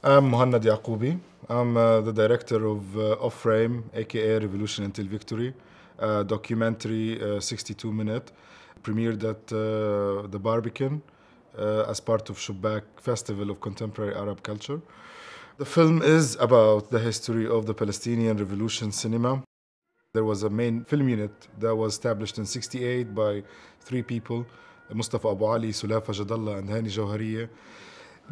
I'm Mohanad Yacubi. I'm the director of Off-Frame, aka Revolution Until Victory, documentary 62-minute, premiered at the Barbican as part of Shubak Festival of Contemporary Arab Culture. The film is about the history of the Palestinian Revolution Cinema. There was a main film unit that was established in '68 by three people, Mustafa Abu Ali, Sulafa Jadallah, and Hani Jawhariya.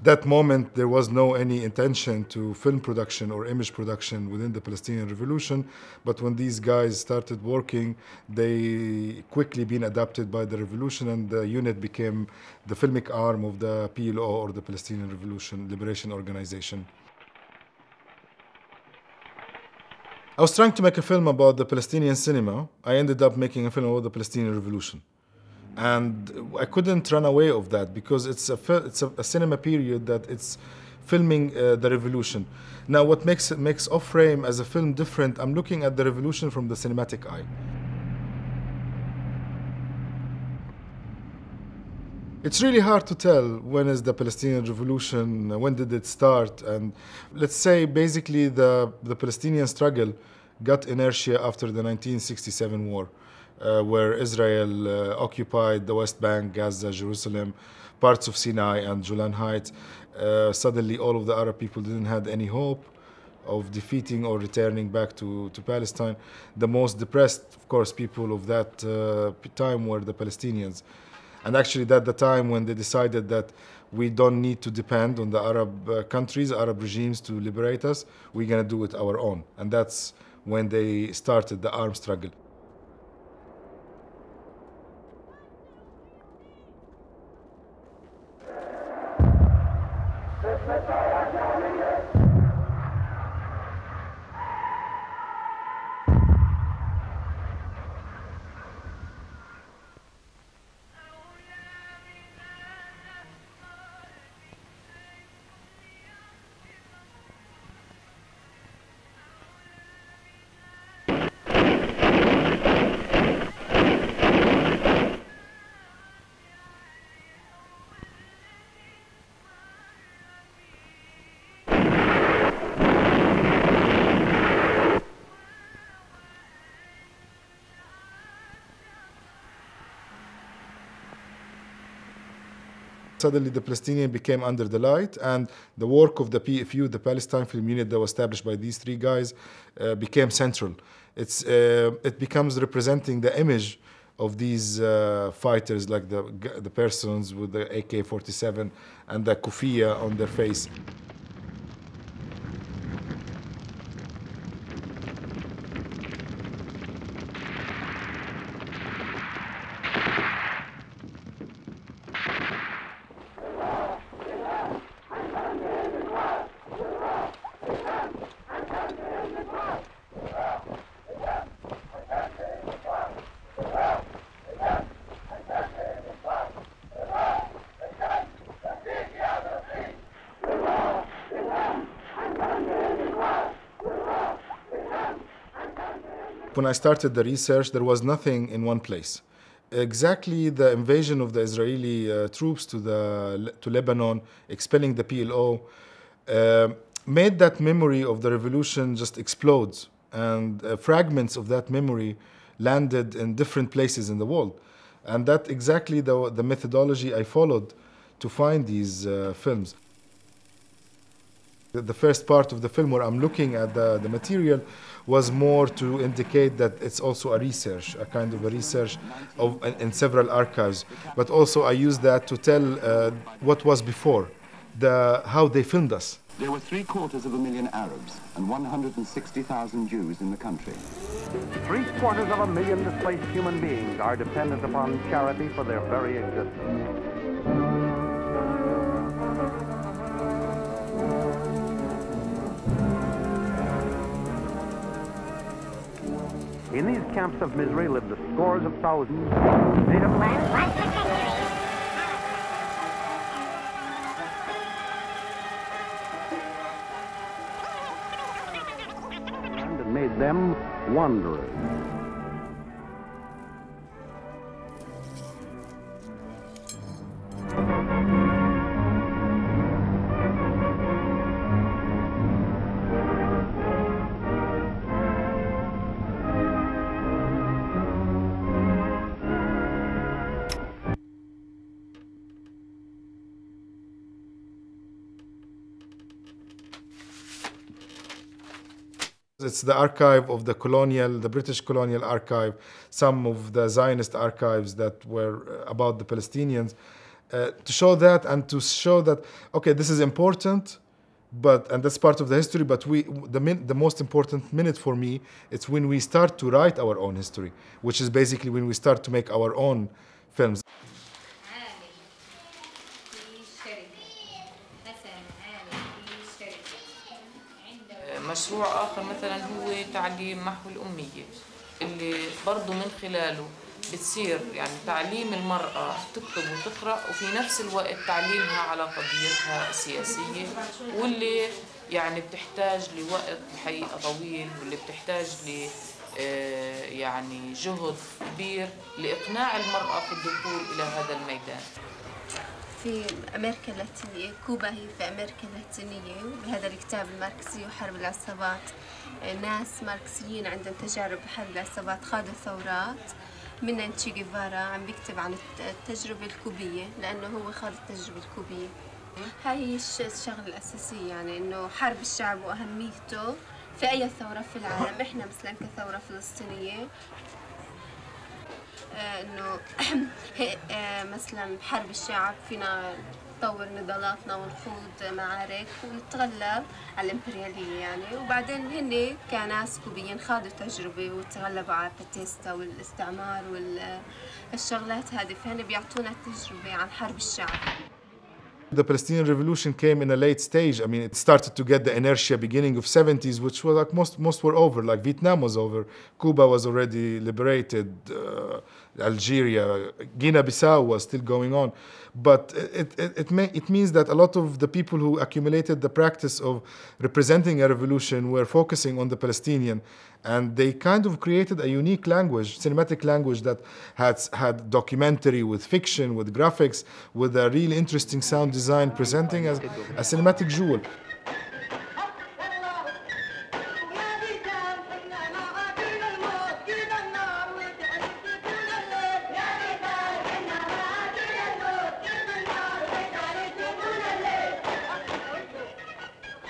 That moment, there was no any intention to film production or image production within the Palestinian Revolution, but when these guys started working, they quickly been adopted by the revolution, and the unit became the filmic arm of the PLO, or the Palestinian Revolution Liberation Organization. I was trying to make a film about the Palestinian cinema. I ended up making a film about the Palestinian Revolution. And I couldn't run away of that because it's a cinema period that it's filming the revolution. Now, what makes Off-Frame as a film different, I'm looking at the revolution from the cinematic eye. It's really hard to tell when is the Palestinian Revolution, when did it start, and let's say basically the Palestinian struggle got inertia after the 1967 war. Where Israel occupied the West Bank, Gaza, Jerusalem, parts of Sinai and Golan Heights. Suddenly all of the Arab people didn't have any hope of defeating or returning back to Palestine. The most depressed, of course, people of that time were the Palestinians. And actually that's the time when they decided that we don't need to depend on the Arab countries, Arab regimes to liberate us. We're gonna do it our own. And that's when they started the armed struggle. Suddenly the Palestinian became under the light, and the work of the PFU, the Palestine Film Unit that was established by these three guys, became central. It becomes representing the image of these fighters, like the persons with the AK-47 and the kufiya on their face. When I started the research, there was nothing in one place. Exactly the invasion of the Israeli troops to Lebanon, expelling the PLO, made that memory of the revolution just explode. And fragments of that memory landed in different places in the world. And that's exactly the methodology I followed to find these films. The first part of the film where I'm looking at the material was more to indicate that it's also a research, a kind of a research in several archives. But also I used that to tell what was before, how they filmed us. There were 750,000 Arabs and 160,000 Jews in the country. 750,000 displaced human beings are dependent upon charity for their very existence. In these camps of misery lived the scores of thousands native and made them wanderers. It's the archive of the British colonial archive, some of the Zionist archives that were about the Palestinians, to show that and to show that, okay, this is important, and that's part of the history, but the most important minute for me, it's when we start to write our own history, which is basically when we start to make our own films. مشروع آخر مثلا هو تعليم محو الأمية اللي برضو من خلاله بتصير يعني تعليم المرأة تكتب وتقرأ وفي نفس الوقت تعليمها على قضيتها السياسية واللي يعني بتحتاج لوقت الحقيقة طويل واللي بتحتاج يعني جهد كبير لإقناع المرأة في الدخول إلى هذا الميدان. في أمريكا اللاتينية، كوبا هي في أمريكا اللاتينية، وبهذا الكتاب الماركسي وحرب العصابات ناس ماركسيين عندهم تجارب بحرب العصابات خاضوا ثورات، منها تشي جيفارا عم بيكتب عن التجربة الكوبية لأنه هو خاض التجربة الكوبية. هاي هي الشغلة الأساسية، يعني إنه حرب الشعب وأهميته في أي ثورة في العالم. إحنا مثلا كثورة فلسطينية إنه مثلا بحرب الشعب فينا نطور نضالاتنا ونخوض معارك ونتغلب على الإمبريالية يعني، وبعدين هن كناس كوبيين خاضوا تجربة وتغلبوا على باتيستا والاستعمار والشغلات هذه، فهن بيعطونا تجربة عن حرب الشعب. The Palestinian Revolution came in a late stage. I mean, it started to get the inertia beginning of 70s, which were like most were over. Like Vietnam was over, Cuba was already liberated, Algeria, Guinea-Bissau was still going on. But it means that a lot of the people who accumulated the practice of representing a revolution were focusing on the Palestinian, and they kind of created a unique language, cinematic language that had documentary with fiction, with graphics, with a really interesting sound design, presenting as a cinematic jewel.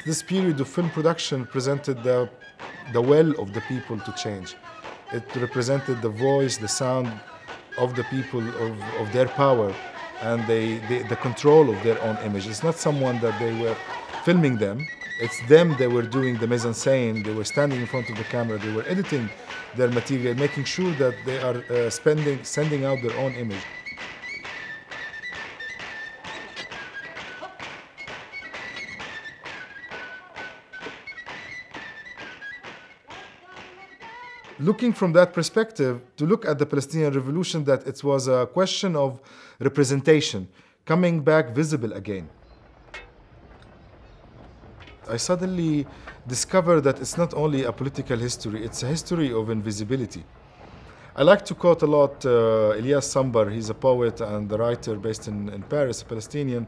This period of film production presented the will of the people to change. It represented the voice, the sound of the people, of their power, and the control of their own image. It's not someone that they were filming them. It's them that were doing the mise-en-scène. They were standing in front of the camera. They were editing their material, making sure that they are sending out their own image. Looking from that perspective, to look at the Palestinian Revolution, that it was a question of representation, coming back visible again. I suddenly discovered that it's not only a political history, it's a history of invisibility. I like to quote a lot Ilyas Sambar. He's a poet and a writer based in Paris, a Palestinian.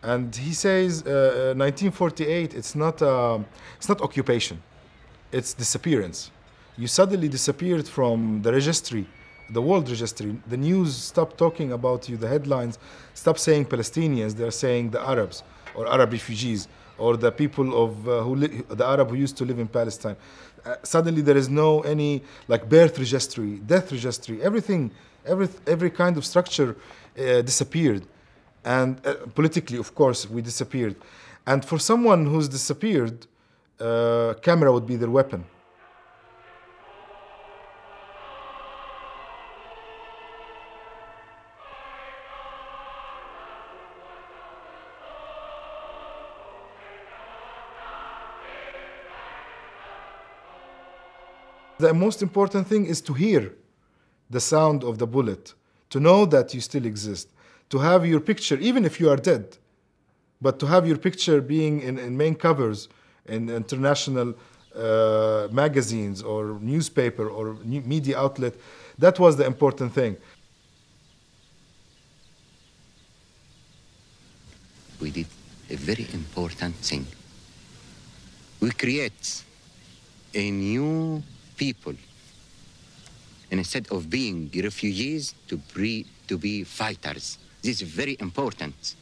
And he says 1948, it's not occupation, it's disappearance. You suddenly disappeared from the registry, the world registry. The news stopped talking about you, the headlines stopped saying Palestinians, they're saying the Arabs or Arab refugees or the people of the Arab who used to live in Palestine. Suddenly there is no any like birth registry, death registry, everything, every kind of structure disappeared. And politically, of course, we disappeared. And for someone who's disappeared, camera would be their weapon. The most important thing is to hear the sound of the bullet, to know that you still exist, to have your picture, even if you are dead, but to have your picture being in main covers in international magazines or newspaper or media outlet, that was the important thing. We did a very important thing. We create a new people, and instead of being refugees, to be fighters. This is very important.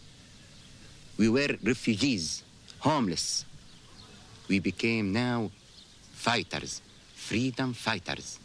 We were refugees, homeless. We became now fighters, freedom fighters.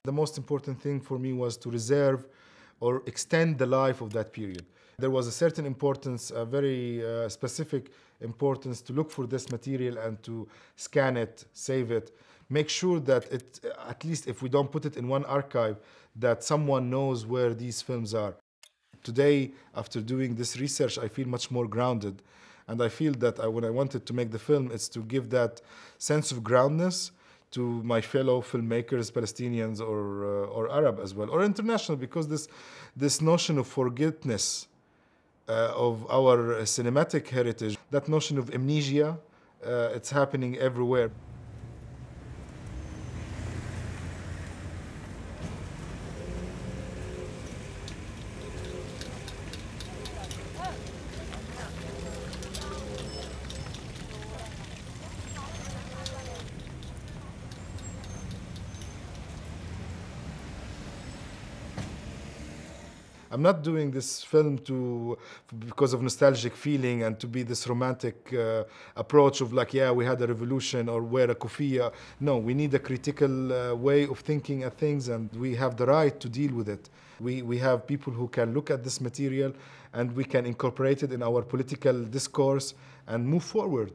The most important thing for me was to reserve or extend the life of that period. There was a certain importance, a very specific importance to look for this material and to scan it, save it, make sure that it, at least if we don't put it in one archive, that someone knows where these films are. Today, after doing this research, I feel much more grounded. And I feel that when I wanted to make the film, it's to give that sense of groundness to my fellow filmmakers, Palestinians or Arab as well, or international, because this notion of forgetfulness of our cinematic heritage, that notion of amnesia, it's happening everywhere. I'm not doing this film because of nostalgic feeling and to be this romantic approach of like, yeah, we had a revolution or wear a kufiya. No, we need a critical way of thinking at things, and we have the right to deal with it. We have people who can look at this material and we can incorporate it in our political discourse and move forward.